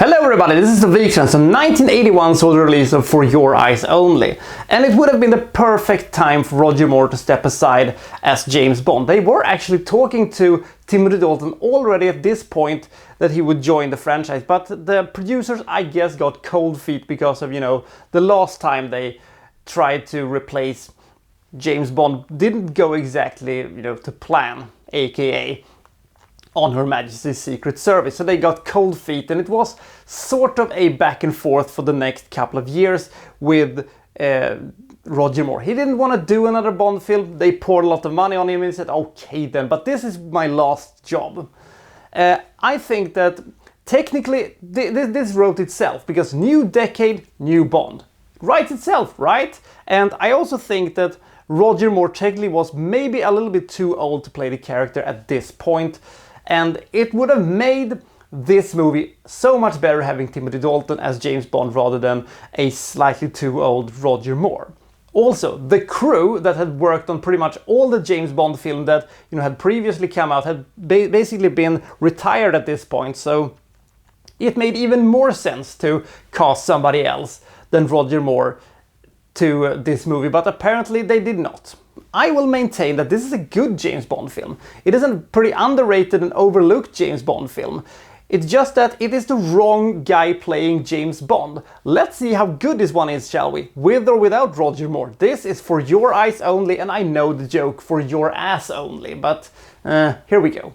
Hello everybody, this is the Wikstrand. So 1981 saw the release of For Your Eyes Only, and it would have been the perfect time for Roger Moore to step aside as James Bond. They were actually talking to Timothy Dalton already at this point that he would join the franchise, but the producers, I guess, got cold feet because of, the last time they tried to replace James Bond didn't go exactly, to plan, aka on Her Majesty's Secret Service. So they got cold feet, and it was sort of a back and forth for the next couple of years with Roger Moore. He didn't want to do another Bond film. They poured a lot of money on him and he said, okay then, but this is my last job. I think that technically this wrote itself, because new decade, new Bond. Writes itself, right? And I also think that Roger Moore technically was maybe a little bit too old to play the character at this point. And it would have made this movie so much better having Timothy Dalton as James Bond rather than a slightly too old Roger Moore. Also, the crew that had worked on pretty much all the James Bond film that had previously come out had basically been retired at this point, so it made even more sense to cast somebody else than Roger Moore to this movie, but apparently they did not. I will maintain that this is a good James Bond film. It is a pretty underrated and overlooked James Bond film. It's just that it is the wrong guy playing James Bond. Let's see how good this one is, shall we? With or without Roger Moore. This is For Your Eyes Only, and I know the joke For Your Ass Only, but here we go.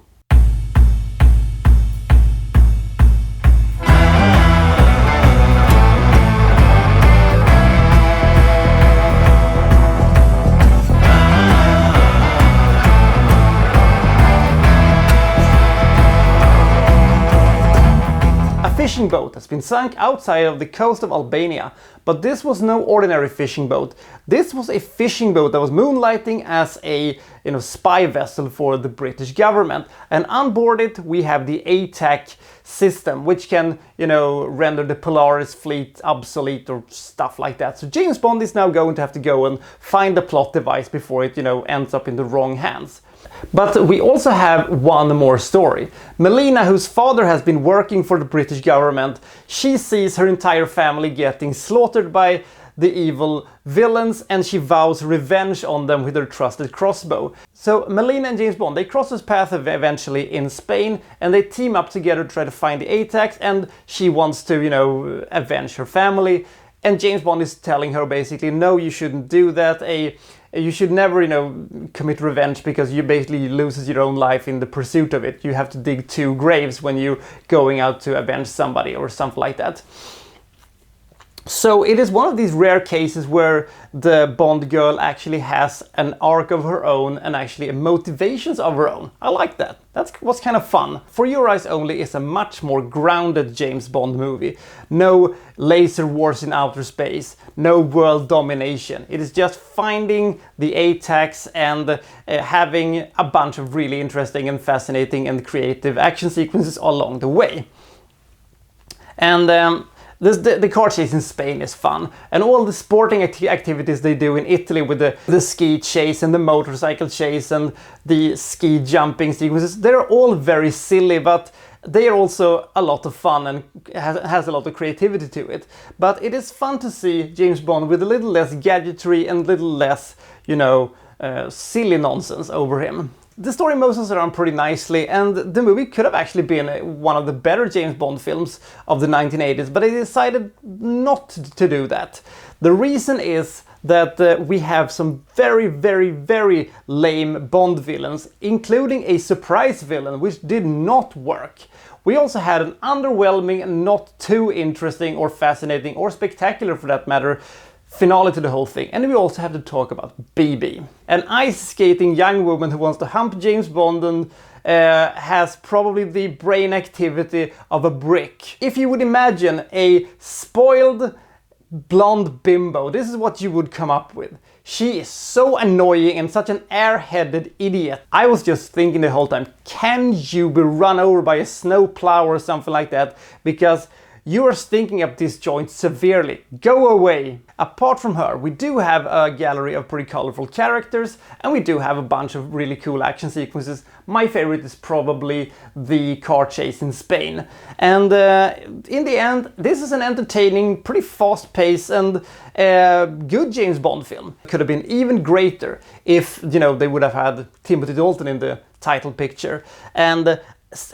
A fishing boat has been sunk outside of the coast of Albania, but this was no ordinary fishing boat. This was a fishing boat that was moonlighting as a spy vessel for the British government, and on board it we have the ATAC system, which can render the Polaris fleet obsolete or stuff like that. So James Bond is now going to have to go and find the plot device before it ends up in the wrong hands. But we also have one more story. Melina, whose father has been working for the British government, she sees her entire family getting slaughtered by the evil villains, and she vows revenge on them with her trusted crossbow. So Melina and James Bond, they cross his path eventually in Spain, and they team up together to try to find the ATACs, and she wants to, avenge her family. And James Bond is telling her basically, no, you shouldn't do that. You should never, commit revenge, because you basically loses your own life in the pursuit of it. You have to dig two graves when you're going out to avenge somebody or something like that. So it is one of these rare cases where the Bond girl actually has an arc of her own and actually motivations of her own. I like that. That was kind of fun. For Your Eyes Only is a much more grounded James Bond movie. No laser wars in outer space, no world domination. It is just finding the ATACs and having a bunch of really interesting and fascinating and creative action sequences along the way. And the car chase in Spain is fun, and all the sporting activities they do in Italy with the ski chase and the motorcycle chase and the ski jumping sequences, they're all very silly, but they are also a lot of fun and has a lot of creativity to it. But it is fun to see James Bond with a little less gadgetry and a little less, silly nonsense over him. The story moves us around pretty nicely, and the movie could have actually been one of the better James Bond films of the 1980s, but they decided not to do that. The reason is that we have some very, very, very lame Bond villains, including a surprise villain, which did not work. We also had an underwhelming and not too interesting or fascinating or spectacular, for that matter, finale to the whole thing. And we also have to talk about BB, an ice-skating young woman who wants to hump James Bond and has probably the brain activity of a brick. If you would imagine a spoiled blonde bimbo, this is what you would come up with. She is so annoying and such an airheaded idiot. I was just thinking the whole time, can you be run over by a snowplow or something like that? Because you are stinking up this joint severely. Go away. Apart from her, we do have a gallery of pretty colorful characters, and we do have a bunch of really cool action sequences. My favorite is probably the car chase in Spain. And in the end, this is an entertaining, pretty fast-paced and good James Bond film. It could have been even greater if, you know, they would have had Timothy Dalton in the title picture. And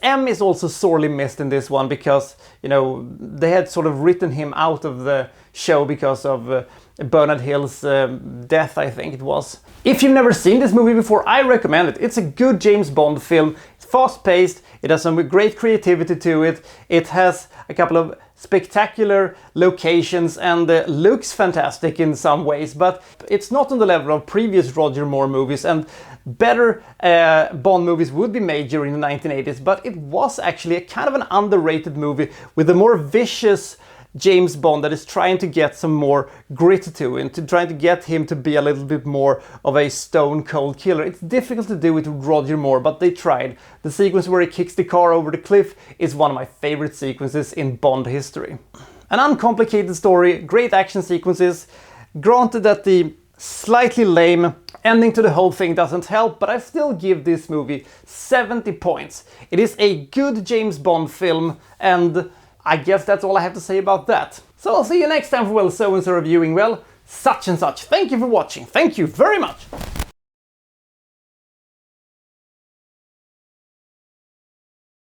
M is also sorely missed in this one because, you know, they had sort of written him out of the show because of Bernard Hill's death, I think it was. If you've never seen this movie before, I recommend it. It's a good James Bond film. It's fast-paced, it has some great creativity to it, it has a couple of spectacular locations and looks fantastic in some ways, but it's not on the level of previous Roger Moore movies, and better Bond movies would be made during the 1980s, but it was actually a kind of an underrated movie with a more vicious James Bond that is trying to get some more grit to him, to trying to get him to be a little bit more of a stone cold killer. It's difficult to do it with Roger Moore, but they tried. The sequence where he kicks the car over the cliff is one of my favorite sequences in Bond history. An uncomplicated story, great action sequences. Granted that the slightly lame ending to the whole thing doesn't help, but I still give this movie 70 points. It is a good James Bond film, and I guess that's all I have to say about that. So I'll see you next time for, well, so-and-so reviewing, well, such and such. Thank you for watching. Thank you very much.